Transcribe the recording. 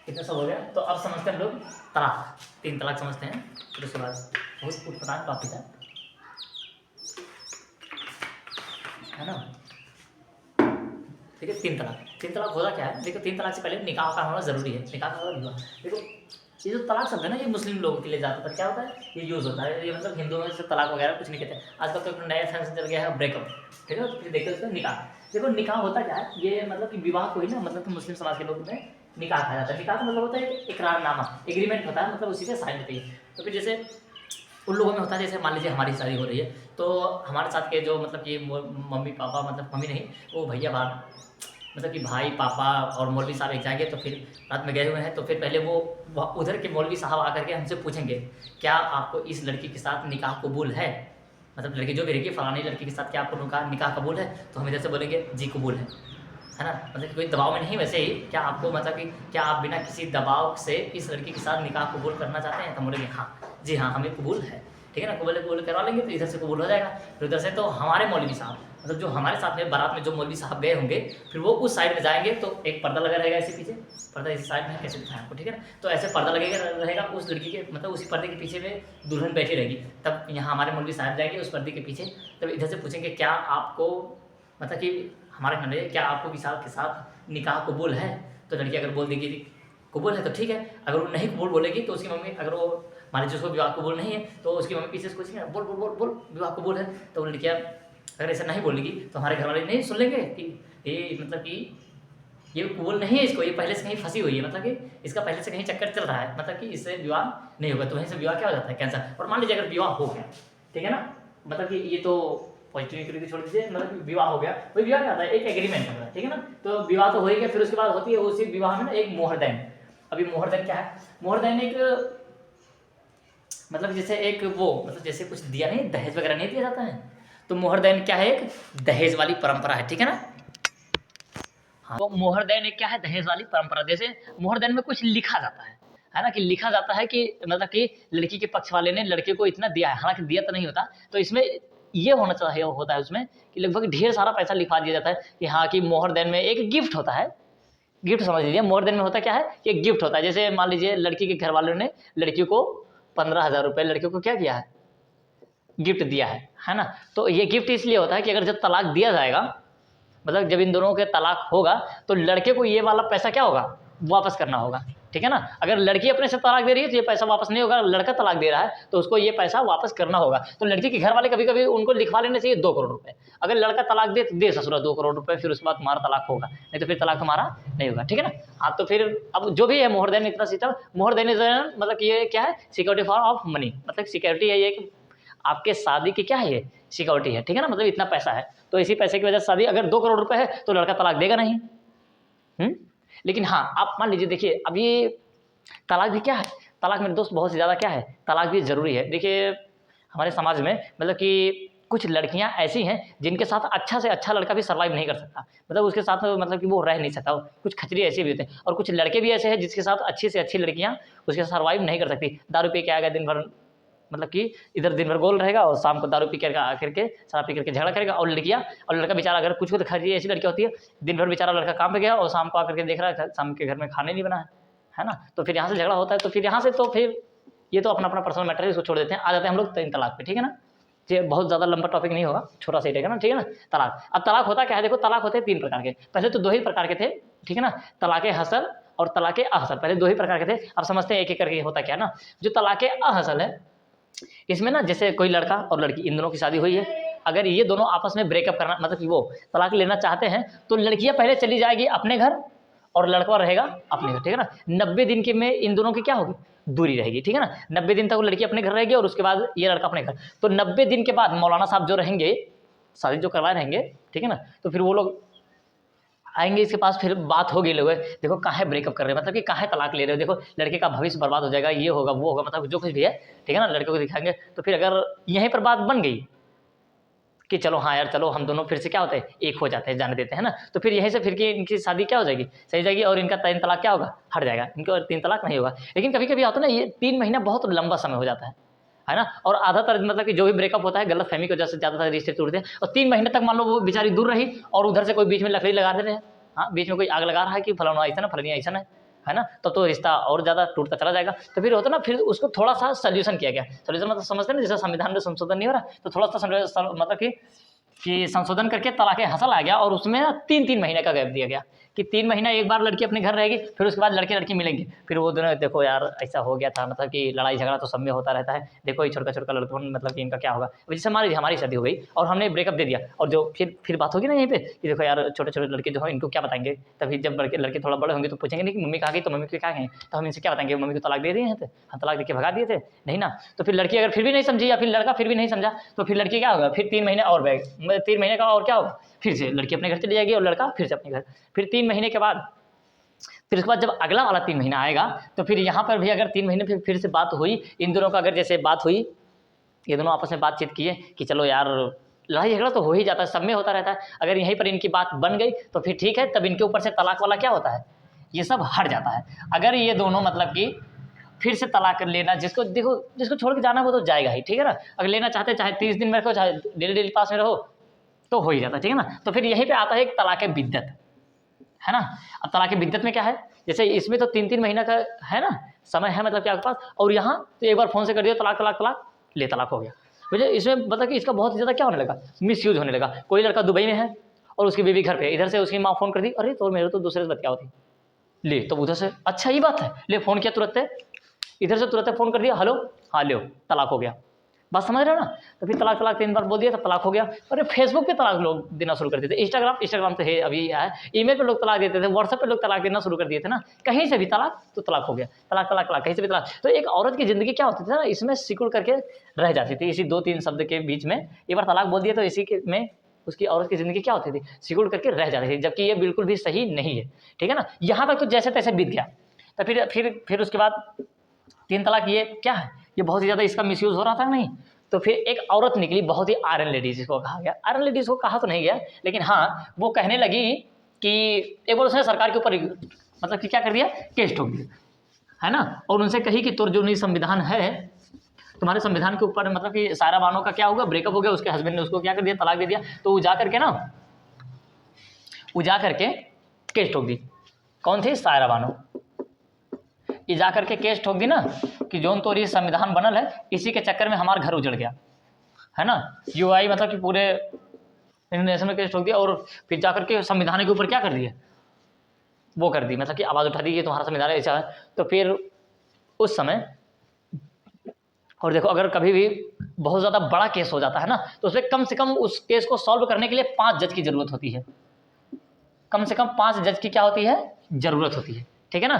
कितना सब हो गया। तो अब समझते हैं हम लोग तलाक, 3 तलाक समझते हैं, फिर उसके बाद बहुत उठपटांग टॉपिक है ना। ठीक है, 3 तलाक। 3 तलाक होता क्या है, देखो 3 तलाक से पहले निकाह का होना जरूरी है। निकाह का मतलब विवाह। देखो ये जो तलाक शब्द है ना, ये मुस्लिम लोगों के लिए ज़्यादातर क्या होता है, ये यूज़ होता है। ये मतलब हिंदुओं में से तलाक वगैरह कुछ नहीं कहते। आजकल तो एक नया फैशन चल गया है ब्रेकअप, ठीक है। तो फिर देखते उसका निकाह। देखो निकाह होता क्या है, ये मतलब कि विवाह को ही ना, मतलब कि मुस्लिम समाज के लोग में निकाह कहा जाता है। निकाह का मतलब होता है इकरारनामा, एग्रीमेंट होता है, मतलब उसी पे साइन होती है। तो फिर जैसे उन लोगों में होता है, जैसे मान लीजिए हमारी शादी हो रही है, तो हमारे साथ के जो मतलब कि मम्मी पापा, मतलब मम्मी नहीं, वो भैया बाहर, मतलब कि भाई पापा और मौलवी साहब एक जाएंगे, तो फिर रात में गए हुए हैं, तो फिर पहले वो उधर के मौलवी साहब आकर के हमसे पूछेंगे क्या आपको इस लड़की के साथ निकाह कबूल है, मतलब लड़की जो भी रहेगी फलानी लड़की के साथ क्या आपको निकाह कबूल है। तो हम इधर से बोलेंगे जी कबूल है ना, मतलब कि कोई दबाव में नहीं। वैसे ही क्या आपको मतलब कि क्या आप बिना किसी दबाव से इस लड़की के साथ निकाह कबूल करना चाहते हैं। तो हम बोलेंगे हाँ जी हाँ हमें कबूल है, ठीक है ना। कबूल करवा लेंगे, तो इधर से कबूल हो जाएगा। फिर उधर से तो हमारे मौलवी साहब, मतलब जो हमारे साथ में बारात में जो मौलवी साहब गए होंगे, फिर वो उस साइड में जाएंगे, तो एक पर्दा लगा रहेगा ऐसे पीछे, पर्दा इस साइड में कैसे दिखाएं आपको, ठीक है ना। तो ऐसे पर्दा लगेगा रहेगा उस लड़की के, मतलब उसी पर्दे के पीछे में दुल्हन बैठी रहेगी। तब यहाँ हमारे मौलवी साहब जाएंगे उस पर्दे के पीछे, तब इधर से पूछेंगे क्या आपको, मतलब कि हमारे घर में क्या आपको विशाल के साथ निकाह कबूल है। तो लड़की अगर बोल देगी कबूल है तो ठीक है, अगर वो नहीं कबूल बोलेगी तो उसकी मम्मी, अगर वो मान लीजिए उसको विवाह कबूल नहीं है, तो उसकी मम्मी पीछे से पूछेंगे बोल बोल बोल बोल विवाह कबूल है। तो लड़कियाँ अगर ऐसा नहीं बोलेगी, तो हमारे घर वाले नहीं सुन लेंगे कि ये मतलब कि ये कबूल नहीं है इसको, ये पहले से कहीं फंसी हुई है, मतलब कि इसका पहले से कहीं चक्कर चल रहा है, मतलब कि इससे विवाह नहीं होगा। तो वहीं से विवाह क्या हो जाता है, कैंसर। और मान लीजिए अगर विवाह हो गया, ठीक है ना, मतलब कि ये तो पॉजिटिव छोड़ दीजिए, मतलब कि विवाह हो गया, वही विवाह क्या होता है, एक एग्रीमेंट होता है, ठीक है ना। तो विवाह तो हो ही गया, फिर उसके बाद होती है उसी विवाह में ना एक मोहरदैन। अभी मोहरदैन क्या है, मोहरदैन एक मतलब जैसे एक वो, मतलब जैसे कुछ दिया नहीं, दहेज वगैरह नहीं दिया जाता है, तो मोहरदैन क्या है, एक दहेज वाली परंपरा है, ठीक है ना। हाँ, तो मोहरदैन एक क्या है, दहेज वाली परंपरा। जैसे मोहरदैन में कुछ लिखा जाता है ना, कि लिखा जाता है कि मतलब कि लड़की के पक्ष वाले ने लड़के को इतना दिया है, हालांकि दिया तो नहीं होता। तो इसमें ये होना चाहिए होता है उसमें कि लगभग ढेर सारा पैसा लिखवा दिया जाता है कि हाँ कि मोहरदैन में एक गिफ्ट होता है। गिफ्ट समझ लीजिए, मोहरदैन में होता क्या है कि एक गिफ्ट होता है। जैसे मान लीजिए लड़की के घर वालों ने लड़की को 15,000 रुपये लड़के को क्या किया है, गिफ्ट दिया है ना। तो ये गिफ्ट इसलिए होता है कि अगर जब तलाक दिया जाएगा, मतलब जब इन दोनों के तलाक होगा, तो लड़के को ये वाला पैसा क्या होगा, वापस करना होगा, ठीक है ना। अगर लड़की अपने से तलाक दे रही है तो ये पैसा वापस नहीं होगा, लड़का तलाक दे रहा है तो उसको ये पैसा वापस करना होगा। तो लड़की के घर वाले कभी कभी उनको लिखवा लेना चाहिए 2 करोड़ रुपए। अगर लड़का तलाक दे तो दे ससुरा 2 करोड़ रुपए, फिर उसके बाद तुम्हारा तलाक होगा, नहीं तो फिर तलाक तुम्हारा नहीं होगा, ठीक है ना। हाँ, तो फिर अब जो भी है मोहरदैन इतना सिस्टम, मोहरदैन मतलब ये क्या है, सिक्योरिटी फॉर ऑफ मनी, मतलब सिक्योरिटी है ये कि आपके शादी की क्या है, ये सिक्योरिटी है, ठीक है ना। मतलब इतना पैसा है, तो इसी पैसे की वजह से शादी, अगर 2 करोड़ रुपए है तो लड़का तलाक देगा नहीं। लेकिन हाँ, आप मान लीजिए, देखिए अब ये तलाक भी क्या है, तलाक मेरे दोस्त बहुत ज़्यादा क्या है, तलाक भी ज़रूरी है। देखिए हमारे समाज में मतलब कि कुछ लड़कियां ऐसी हैं जिनके साथ अच्छा से अच्छा लड़का भी सर्वाइव नहीं कर सकता, मतलब उसके साथ मतलब कि वो रह नहीं सकता। कुछ खचरी ऐसे भी होते हैं, और कुछ लड़के भी ऐसे हैं जिसके साथ अच्छी से अच्छी लड़कियां उसके साथ सर्वाइव नहीं कर सकती। दारू पी के आएगा दिन भर, मतलब कि इधर दिन भर गोल रहेगा और शाम को दारू पी कर आकर के शराब पी करके झगड़ा करेगा। और लड़कियां, और लड़का बेचारा, अगर कुछ खरी ऐसी लड़कियां होती है, दिन भर बेचारा लड़का काम पे गया और शाम को आकर के देख रहा है शाम के घर में खाने नहीं बना है ना। तो फिर यहाँ से झगड़ा होता है, तो फिर यहाँ से, तो फिर ये तो अपना अपना पर्सनल मैटर है, इसको छोड़ देते हैं। आ जाते हैं हम लोग 3 तलाक पे, ठीक है ना। ये बहुत ज़्यादा लंबा टॉपिक नहीं होगा, छोटा सा ही रहेगा ना, ठीक है ना। तलाक, अब तलाक होता क्या है, देखो तलाक होते हैं 3 प्रकार के। पहले तो 2 ही प्रकार के थे, ठीक है ना, तलाक़े हसल और तलाक़े अहसल। पहले 2 ही प्रकार के थे, अब समझते हैं एक एक करके होता क्या है ना। जो तलाक़े अहसल है, इसमें ना जैसे कोई लड़का और लड़की, इन दोनों की शादी हुई है, अगर ये दोनों आपस में ब्रेकअप करना, मतलब कि वो तलाक लेना चाहते हैं, तो लड़कियां पहले चली जाएगी अपने घर और लड़का रहेगा अपने घर, ठीक है ना। 90 दिन के में इन दोनों की क्या होगी, दूरी रहेगी, ठीक है ना। 90 दिन तक वो लड़की अपने घर रहेगी और उसके बाद ये लड़का अपने घर। तो 90 दिन के बाद मौलाना साहब जो रहेंगे, शादी जो करवाए रहेंगे, ठीक है ना, तो फिर वो लोग आएंगे इसके पास, फिर बात होगी, लोग देखो काहे ब्रेकअप कर रहे हैं, मतलब कि काहे तलाक ले रहे हो, देखो लड़के का भविष्य बर्बाद हो जाएगा, ये होगा वो होगा, मतलब जो कुछ भी है, ठीक है ना, लड़के को दिखाएंगे। तो फिर अगर यहीं पर बात बन गई कि चलो हाँ यार चलो हम दोनों फिर से क्या होते हैं, एक हो जाते हैं, जाने देते हैं ना, तो फिर यहीं से फिर की इनकी शादी क्या हो जाएगी, सही जाएगी, और इनका 3 तलाक क्या होगा, हट जाएगा, इनका 3 तलाक नहीं होगा। लेकिन कभी कभी आता है ना, ये 3 महीना बहुत लंबा समय हो जाता है ना। और आधातर मतलब कि जो भी ब्रेकअप होता है गलत फहमी की वजह से ज़्यादातर रिश्ते टूटते हैं। और 3 महीने तक मान लो वो बेचारी दूर रही और उधर से कोई बीच में लकड़ी लगा दे रहे हैं, हाँ बीच में कोई आग लगा रहा है कि फलाना ऐसा ना फलानी ऐसा है ना, तो रिश्ता और ज़्यादा टूटता चला जाएगा। तो फिर होता ना, फिर उसको थोड़ा सा सोल्यूशन किया गया। सोल्यूशन मतलब समझते हैं ना, जैसे संविधान में संशोधन नहीं हो रहा, तो थोड़ा सा मतलब कि संशोधन करके तलाक़ हसल आ गया, और उसमें 3-3 महीने का गैप दिया गया कि 3 महीना एक बार लड़की अपने घर रहेगी, फिर उसके बाद लड़के लड़की मिलेंगे। फिर वो दोनों देखो यार ऐसा हो गया था, मतलब कि लड़ाई झगड़ा तो सब में होता रहता है, देखो ये छोटा लड़कों, मतलब कि इनका क्या होगा। जैसे हमारी शादी हो गई और हमने ब्रेकअप दे दिया, और जो फिर बात होगी ना यहीं पे कि देखो यार छोटे लड़के जो हैं इनको क्या बताएंगे। तभी जब लड़के थोड़ा बड़े होंगे तो पूछेंगे नहीं कि मम्मी कहाँ गई, तो मम्मी को क्या कहें, तो हम इनसे क्या बताएंगे, मम्मी को तलाक दे दिए हैं, हम तलाक देके भगा दिए थे, नहीं ना। तो फिर लड़की अगर फिर भी नहीं समझी, या फिर लड़का फिर भी नहीं समझा, तो फिर लड़की क्या होगा, फिर 3 महीने और बैग, 3 महीने का और क्या होगा, फिर से लड़की अपने घर चली जाएगी और लड़का फिर से अपने घर। फिर 3 महीने के बाद, फिर उसके बाद जब अगला वाला 3 महीना आएगा, तो फिर यहाँ पर भी अगर 3 महीने फिर से बात हुई, इन दोनों का अगर जैसे बात हुई, ये दोनों आपस में बातचीत किए कि चलो यार लड़ाई झगड़ा तो हो ही जाता है, सब में होता रहता है, अगर यहीं पर इनकी बात बन गई तो फिर ठीक है, तब इनके ऊपर से तलाक वाला क्या होता है, ये सब हट जाता है। अगर ये दोनों मतलब कि फिर से तलाक लेना, जिसको देखो जिसको छोड़ के जाना वो तो जाएगा ही, ठीक है ना। अगर लेना चाहते चाहे 30 दिन में रखो, चाहे डेली पास में रहो, तो हो ही जाता है, ठीक है ना। तो फिर यहीं पे आता है एक तलाक बिद्दत, है ना। अब तलाक बिद्दत में क्या है, जैसे इसमें तो 3-3 महीना का है ना समय है, मतलब कि आपके पास, और यहाँ तो एक बार फ़ोन से कर दिया तलाक ले तलाक हो गया। मुझे इसमें मतलब कि इसका बहुत ज़्यादा क्या होने लगा, मिसयूज होने लगा। कोई लड़का दुबई में है और उसकी बीवी घर पे, इधर से उसकी माँ फ़ोन कर दी, अरे तो मेरे तो दूसरे से बतिया होती, ले तो उधर से अच्छा ही बात है, ले फ़ोन किया तुरंत, इधर से तुरंत फ़ोन कर दिया, हेलो हाँ लो तलाक हो गया। बात समझ रहे हो ना। तो फिर तलाक 3 बार बोल दिया तो तलाक हो गया। अरे फेसबुक पे तलाक लोग देना शुरू कर देते, इंस्टाग्राम तो है अभी है, ईमेल पे लोग तलाक देते थे, व्हाट्सएप पे लोग तलाक देना शुरू कर दिए थे ना, कहीं से भी तलाक तो तलाक हो गया, तलाक कहीं से भी तलाक। तो एक औरत की ज़िंदगी क्या होती थी ना, इसमें सिकुड़ करके रह जाती थी, इसी 2-3 शब्द के बीच में। एक बार तलाक बोल दिया तो इसी के में उसकी औरत की ज़िंदगी क्या होती थी, सिकुड़ करके रह जाती थी, जबकि ये बिल्कुल भी सही नहीं है, ठीक है ना। यहाँ तक तो जैसे तैसे बीत गया। तो फिर उसके बाद 3 तलाक, ये क्या है, ये बहुत ही ज़्यादा इसका मिसयूज़ हो रहा था नहीं। तो फिर एक औरत निकली, बहुत ही आयरन लेडीज़ जिसको कहा गया, आयरन लेडीज़ को कहा तो नहीं गया, लेकिन हाँ वो कहने लगी कि एक बार उसने सरकार के ऊपर मतलब कि क्या कर दिया, केस ठोक दिया, है ना। और उनसे कही कि तो जो नहीं संविधान है, तुम्हारे संविधान के ऊपर मतलब कि सायरा बानो का क्या होगा, ब्रेकअप हो गया, उसके हस्बैंड ने उसको क्या कर दिया, तलाक दे दिया। तो वो जा करके केस ठोक दी। कौन थी, सायरा बानो। ये जा करके केस ठोक दी ना कि जोन तो ये संविधान बनल है, इसी के चक्कर में हमारा घर उजड़ गया, है ना। यूआई मतलब कि पूरे इंडियन में केस ठोक दिया, और फिर जा करके संविधान के ऊपर क्या कर दिया, वो कर दी, मतलब कि आवाज़ उठा दी कि तुम्हारा संविधान ऐसा है। तो फिर उस समय, और देखो अगर कभी भी बहुत ज़्यादा बड़ा केस हो जाता है ना, तो उसमें कम से कम उस केस को सॉल्व करने के लिए 5 जज की ज़रूरत होती है, कम से कम 5 जज की क्या होती है, ज़रूरत होती है, ठीक है ना।